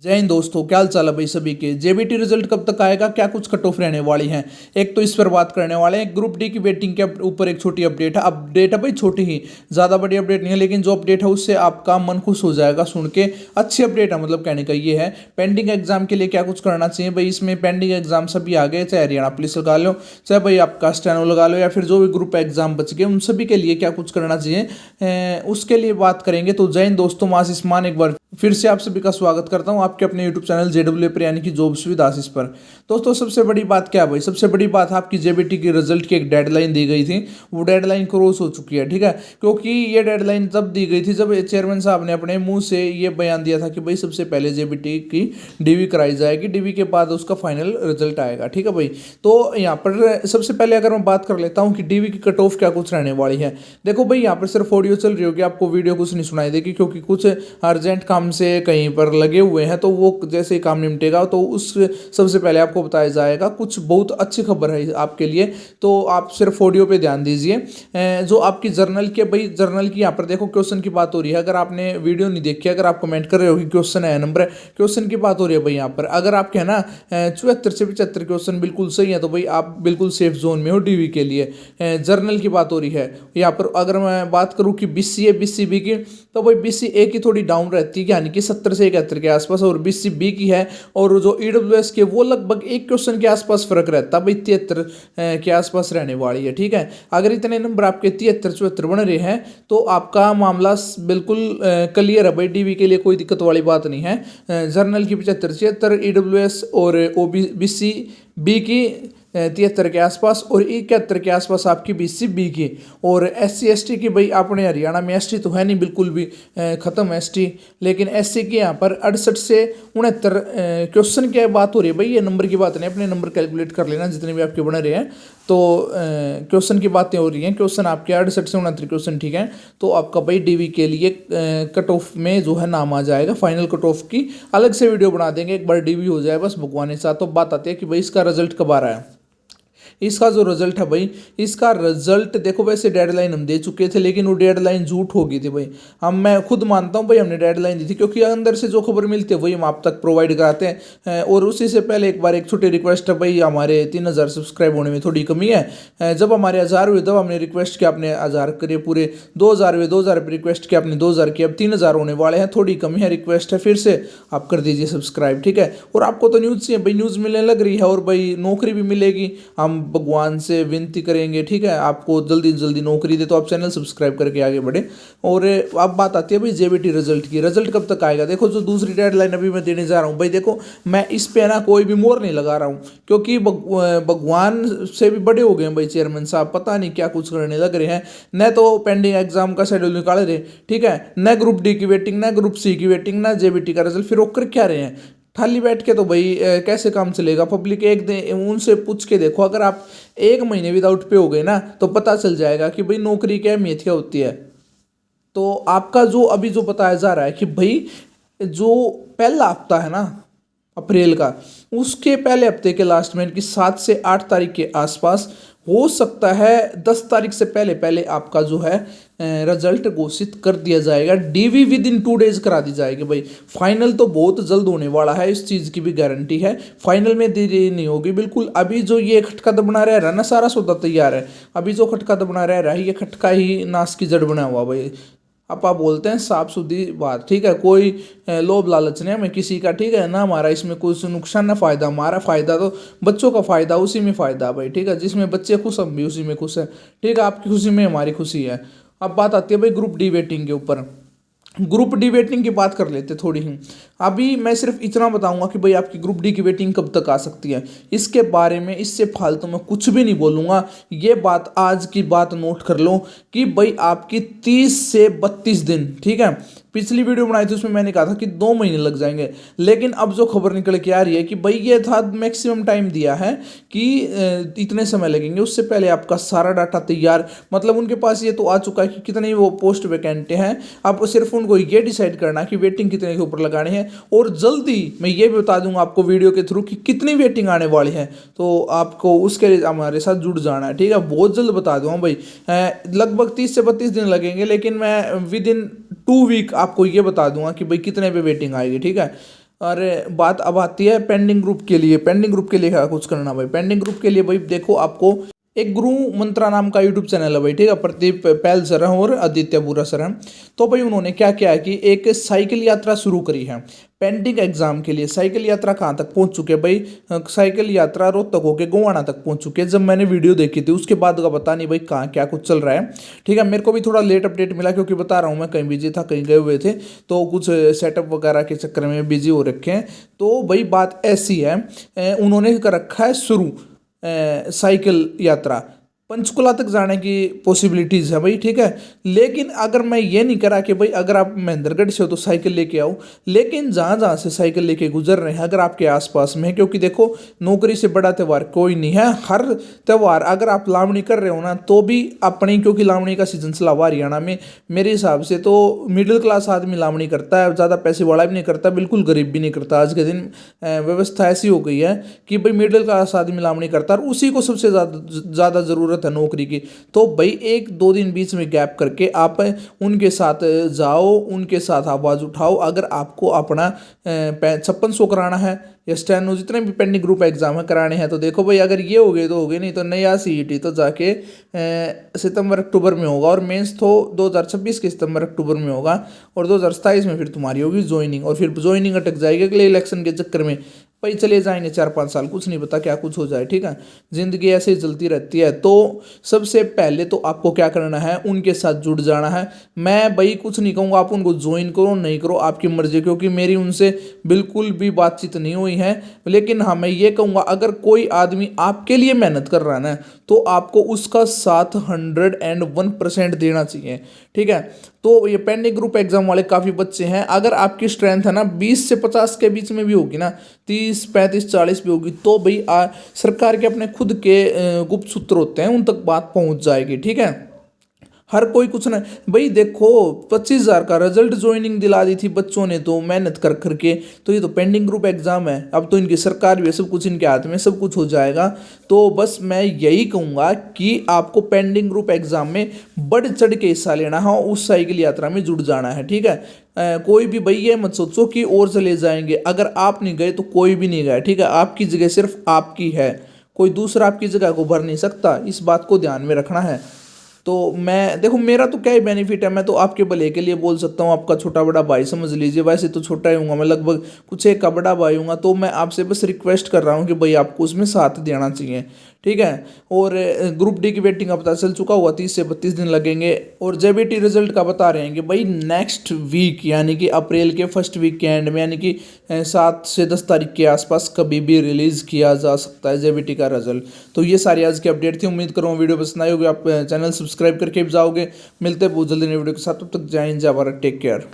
जय हिंद दोस्तों, क्या हाल चाल है भाई सभी के। जेबीटी रिजल्ट कब तक आएगा, क्या कुछ कट ऑफ रहने वाली हैं, एक तो इस पर बात करने वाले हैं। ग्रुप डी की वेटिंग के ऊपर एक छोटी अपडेट है। अपडेट है भाई छोटी ही, ज़्यादा बड़ी अपडेट नहीं है, लेकिन जो अपडेट है उससे आपका मन खुश हो जाएगा सुन के। अच्छी अपडेट है, मतलब कहने का ये है। पेंडिंग एग्जाम के लिए क्या कुछ करना चाहिए भाई। इसमें पेंडिंग एग्जाम सभी आ गए, चाहे हरियाणा पुलिस लगा लो, चाहे भाई आपका स्टेनो लगा लो, या फिर जो भी ग्रुप एग्जाम बच गए उन सभी के लिए क्या कुछ करना चाहिए, उसके लिए बात करेंगे। तो जय हिंद दोस्तों, मैं आशीष मान एक बार फिर से आप सभी का स्वागत करता हूं आपके अपने यूट्यूब चैनल जेडब्ल्यू पर, यानी कि जॉब सुविधा आशीष पर। दोस्तों सबसे बड़ी बात क्या है भाई, सबसे बड़ी बात है आपकी जेबीटी की रिजल्ट की एक डेडलाइन दी गई थी, वो डेडलाइन क्रॉस हो चुकी है। ठीक है, क्योंकि ये डेडलाइन तब दी गई थी जब चेयरमैन साहब ने अपने मुंह से ये बयान दिया था कि भाई सबसे पहले जेबीटी की डीवी कराई जाएगी, डीवी के बाद उसका फाइनल रिजल्ट आएगा। ठीक है भाई, तो यहाँ पर सबसे पहले अगर मैं बात कर लेता हूँ कि डीवी की कट ऑफ क्या कुछ रहने वाली है। देखो भाई, यहाँ पर सिर्फ ऑडियो चल रही होगी, आपको वीडियो कुछ नहीं सुनाई देगी, क्योंकि कुछ अर्जेंट काम से कहीं पर लगे हुए हैं, तो वो जैसे ही काम निपटेगा तो उस सबसे पहले आपको बताया जाएगा। कुछ बहुत अच्छी खबर है आपके लिए, तो आप सिर्फ ऑडियो पे ध्यान दीजिए। जो आपकी जर्नल के भाई, जर्नल की यहाँ पर देखो क्वेश्चन की बात हो रही है। अगर आपने वीडियो नहीं देखी, अगर आप कमेंट कर रहे हो कि क्वेश्चन है नंबर है, क्वेश्चन की बात हो रही है भाई यहाँ पर। अगर आपके है ना 74 से 75 क्वेश्चन बिल्कुल सही है, तो भाई आप बिल्कुल सेफ जोन में हो डीवी के लिए। जर्नल की बात हो रही है यहाँ पर। अगर मैं बात करूँ कि बीसीए बीसीबी की, तो भाई बीसीए की थोड़ी डाउन रहती है, यानी कि 70 से 71 के आसपास, और बीसीबी की है और जो ईडब्ल्यूएस के वो लगभग एक क्वेश्चन के आसपास फर्क रहता है भाई, 73 के आसपास रहने वाली है। ठीक है, अगर इतने नंबर आपके 73 74 बन रहे हैं तो आपका मामला बिल्कुल क्लियर है भाई, डीवी के लिए कोई दिक्कत वाली बात नहीं है। जर्नल की 75 76, ईडब्ल्यूएस और ओबीसी बी की 73 के आसपास, और 71 के आसपास आपकी बीसीबी की। और एससी एसटी की भाई अपने हरियाणा में एसटी तो है नहीं बिल्कुल भी, खत्म एसटी, लेकिन एससी की यहाँ पर 68 से 69 क्वेश्चन की बात हो रही है भाई। ये नंबर की बात नहीं, अपने नंबर कैलकुलेट कर लेना जितने भी आपके बन रहे हैं। तो क्वेश्चन की बातें हो रही हैं, क्वेश्चन आपके 68 से 69 क्वेश्चन, ठीक है। तो आपका भाई डीवी के लिए कट ऑफ में जो है नाम आ जाएगा। फाइनल कट ऑफ की अलग से वीडियो बना देंगे, एक बार डीवी हो जाए बस भगवान के साथ। तो बात आती है कि भाई इसका रिजल्ट कब आ रहा है। इसका जो रिजल्ट है भाई, इसका रिजल्ट देखो, वैसे डेडलाइन हम दे चुके थे, लेकिन वो डेडलाइन झूठ हो गई थी भाई। मैं खुद मानता हूँ भाई, हमने डेडलाइन दी थी, क्योंकि अंदर से जो खबर मिलती है वही हम आप तक प्रोवाइड कराते हैं। और उसी से पहले एक बार एक छोटी रिक्वेस्ट है भाई, हमारे 3000 सब्सक्राइब होने में थोड़ी कमी है। जब हमारे 1000 हुए तब हमने रिक्वेस्ट किया, अपने 1000 करिए पूरे, 2000 हुए, 2000 पर रिक्वेस्ट किया, अपने 2000 की, अब 3000 होने वाले हैं। थोड़ी कमी है, रिक्वेस्ट है फिर से आप कर दीजिए सब्सक्राइब, ठीक है। और आपको तो न्यूज़ चाहिए भाई, न्यूज़ मिलने लग रही है, और भाई नौकरी भी मिलेगी। हम भगवान से विनती करेंगे, ठीक है, आपको जल्दी जल्दी नौकरी दे, तो आप चैनल सब्सक्राइब करके आगे बढ़े। और अब बात आती है भाई जेबीटी रिजल्ट की। रिजल्ट कब तक आएगा। देखो, जो दूसरी डेडलाइन अभी मैं देने जा रहा हूँ भाई, देखो मैं इस पे ना कोई भी मोहर नहीं लगा रहा हूँ, क्योंकि भगवान से भी बड़े हो गए हैं भाई चेयरमैन साहब, पता नहीं क्या कुछ करने लग रहे हैं। न तो पेंडिंग एग्जाम का शेड्यूल निकाल रहे, ठीक है, न ग्रुप डी की वेटिंग, न ग्रुप सी की वेटिंग, न जेबीटी का रिजल्ट, फिर वो कर क्या रहे हैं। खाली बैठ के तो भाई कैसे काम चलेगा। पब्लिक एक दिन उनसे पूछ के देखो, अगर आप एक महीने विदाउट पे हो गए ना, तो पता चल जाएगा कि भाई नौकरी क्या अहमियत क्या होती है। तो आपका जो अभी जो बताया जा रहा है कि भाई जो पहला हफ्ता है ना अप्रैल का, उसके पहले हफ्ते के लास्ट में कि 7 से 8 तारीख के आसपास, हो सकता है 10 तारीख से पहले पहले आपका जो है रिजल्ट घोषित कर दिया जाएगा। डीवी विद इन 2 डेज करा दी जाएगी भाई। फाइनल तो बहुत जल्द होने वाला है, इस चीज़ की भी गारंटी है। फाइनल में देरी नहीं होगी बिल्कुल। अभी जो ये खटका दबना रह रहा है ना, सारा सौदा तैयार है। अभी जो खटका दबना रह रहा है, ये खटका ही नाश की जड़ बना हुआ भाई। आप बोलते हैं साफ सुथरी बात, ठीक है, कोई लोभ लालच नहीं हमें किसी का, ठीक है ना। हमारा इसमें कुछ नुकसान ना फायदा, हमारा फायदा तो बच्चों का फायदा, उसी में फायदा भाई, ठीक है। जिसमें बच्चे खुश, हम भी उसी में खुश है, ठीक है। आपकी खुशी में हमारी खुशी है। अब बात आती है भाई ग्रुप डी वेटिंग के ऊपर। ग्रुप डी वेटिंग की बात कर लेते थोड़ी ही। अभी मैं सिर्फ इतना बताऊंगा कि भाई आपकी ग्रुप डी की वेटिंग कब तक आ सकती है। इसके बारे में इससे फालतू में कुछ भी नहीं बोलूंगा। ये बात आज की बात नोट कर लो कि भाई आपकी 30 से 32 दिन, ठीक है। पिछली वीडियो बनाई थी उसमें मैंने कहा था कि 2 महीने लग जाएंगे, लेकिन अब जो खबर निकल के आ रही है कि भाई ये था मैक्सिमम टाइम दिया है कि इतने समय लगेंगे। उससे पहले आपका सारा डाटा तैयार, मतलब उनके पास ये तो आ चुका है कि कितनी वो पोस्ट वैकेंट हैं। आपको सिर्फ उनको ये डिसाइड करना कि वेटिंग कितने के ऊपर लगानी है। और जल्दी मैं ये भी बता दूंगा आपको वीडियो के थ्रू कि कितनी वेटिंग आने वाली है, तो आपको उसके लिए हमारे साथ जुड़ जाना है, ठीक है। बहुत जल्द बता दूंगा भाई, लगभग 30 से 32 दिन लगेंगे, लेकिन मैं विद इन 2 वीक आपको ये बता दूंगा कि भाई कितने पे वेटिंग आएगी, ठीक है। और बात अब आती है पेंडिंग ग्रुप के लिए। पेंडिंग ग्रुप के लिए क्या कुछ करना भाई? पेंडिंग ग्रुप के लिए भाई देखो, आपको एक गुरु मंत्रा नाम का यूट्यूब चैनल है भाई, ठीक है, प्रदीप पैल सर हैं और आदित्य बुरा सर हैं। तो भाई उन्होंने क्या किया है कि एक साइकिल यात्रा शुरू करी है पेंडिंग एग्जाम के लिए। साइकिल यात्रा कहाँ तक पहुंच चुके हैं भाई? साइकिल यात्रा रोहतक होके गोवाना तक पहुंच चुके हैं। जब मैंने वीडियो देखी थी उसके बाद का पता नहीं भाई कहाँ क्या कुछ चल रहा है, ठीक है। मेरे को भी थोड़ा लेट अपडेट मिला, क्योंकि बता रहा हूँ मैं कहीं बिजी था, कहीं गए हुए थे, तो कुछ सेटअप वगैरह के चक्कर में बिजी हो रखे हैं। तो भाई बात ऐसी है, उन्होंने कर रखा है शुरू साइकिल यात्रा, पंचकुला तक जाने की पॉसिबिलिटीज़ है भाई, ठीक है। लेकिन अगर मैं ये नहीं करा कि भाई अगर आप महेंद्रगढ़ से हो तो साइकिल लेके आओ, लेकिन जहाँ जहाँ से साइकिल लेके गुजर रहे हैं अगर आपके आसपास में है, क्योंकि देखो नौकरी से बड़ा त्यौहार कोई नहीं है। हर त्यौहार अगर आप लावणी कर रहे हो ना तो भी अपनी, क्योंकि लावणी का सीजन चला हुआ हरियाणा में, मेरे हिसाब से तो मिडिल क्लास आदमी लावणी करता है, ज़्यादा पैसे वाला भी नहीं करता, बिल्कुल गरीब भी नहीं करता। आज के दिन व्यवस्था ऐसी हो गई है कि भाई मिडिल क्लास आदमी लावणी करता है और उसी को सबसे ज़्यादा ज़रूरत है नौकरी की। तो भाई 1-2 दिन बीच में गैप करके आप उनके साथ जाओ, उनके साथ आवाज़ उठाओ। अगर आपको अपना 5600 कराना है या स्टेनो जितने भी पेंडिंग ग्रुप एग्जाम है कराने हैं, तो देखो भाई अगर ये हो गए तो हो गए, नहीं तो नया सीईटी तो जाके सितंबर अक्टूबर में होगा, और मेंस तो 2026 के सितंबर अक्टूबर में होगा, और 2027 में फिर तुम्हारी होगी ज्वाइनिंग, और फिर ज्वाइनिंग अटक जाएगी अगले इलेक्शन के चक्कर में। भाई चले जाएंगे 4-5 साल, कुछ नहीं पता क्या कुछ हो जाए, ठीक है। जिंदगी ऐसे ही चलती रहती है। तो सबसे पहले तो आपको क्या करना है, उनके साथ जुड़ जाना है। मैं भाई कुछ नहीं कहूँगा, आप उनको ज्वाइन करो नहीं करो आपकी मर्जी, क्योंकि मेरी उनसे बिल्कुल भी बातचीत नहीं हुई है। लेकिन हाँ मैं ये कहूँगा, अगर कोई आदमी आपके लिए मेहनत कर रहा है ना, तो आपको उसका साथ 101% देना चाहिए, ठीक है। तो ये पेंडिंग ग्रुप एग्जाम वाले काफ़ी बच्चे हैं, अगर आपकी स्ट्रेंथ है ना 20 से 50 के बीच में भी होगी ना, 30, 35, 40 भी होगी, तो भाई सरकार के अपने खुद के गुप्त सूत्र होते हैं, उन तक बात पहुंच जाएगी, ठीक है। हर कोई कुछ ना, भाई देखो 25,000 का रिजल्ट ज्वाइनिंग दिला दी थी बच्चों ने तो मेहनत कर करके। तो ये तो पेंडिंग ग्रुप एग्जाम है, अब तो इनकी सरकार भी है, सब कुछ इनके हाथ में, सब कुछ हो जाएगा। तो बस मैं यही कहूँगा कि आपको पेंडिंग ग्रुप एग्जाम में बढ़ चढ़ के हिस्सा लेना है, उस साइकिल यात्रा में जुड़ जाना है, ठीक है। कोई भी भाई ये मत सोचो कि और चले जाएंगे, अगर आप नहीं गए तो कोई भी नहीं गया, ठीक है। आपकी जगह सिर्फ आपकी है, कोई दूसरा आपकी जगह को भर नहीं सकता, इस बात को ध्यान में रखना है। तो मैं देखो, मेरा तो क्या ही बेनिफिट है, मैं तो आपके भले के लिए बोल सकता हूँ, आपका छोटा बड़ा भाई समझ लीजिए। वैसे तो छोटा ही हूँ मैं, लगभग कुछ एक का बड़ा भाई हूँ, तो मैं आपसे बस रिक्वेस्ट कर रहा हूँ कि भाई आपको उसमें साथ देना चाहिए, ठीक है। और ग्रुप डी की वेटिंग का पता चल चुका हुआ, 30 से 32 दिन लगेंगे। और जेबीटी रिजल्ट का बता रहे हैं कि भाई नेक्स्ट वीक, यानी कि अप्रैल के फर्स्ट वीक के एंड में, यानी कि 7 से 10 तारीख के आसपास कभी भी रिलीज़ किया जा सकता है जेबीटी का रिजल्ट। तो ये सारी आज की अपडेट थी, उम्मीद करूँ वीडियो पसंद आई होगी, आप चैनल सब्सक्राइब करके भी जाओगे। मिलते हैं बहुत जल्दी नई वीडियो के साथ, तब तक जय हिंद, जय भारत, टेक केयर।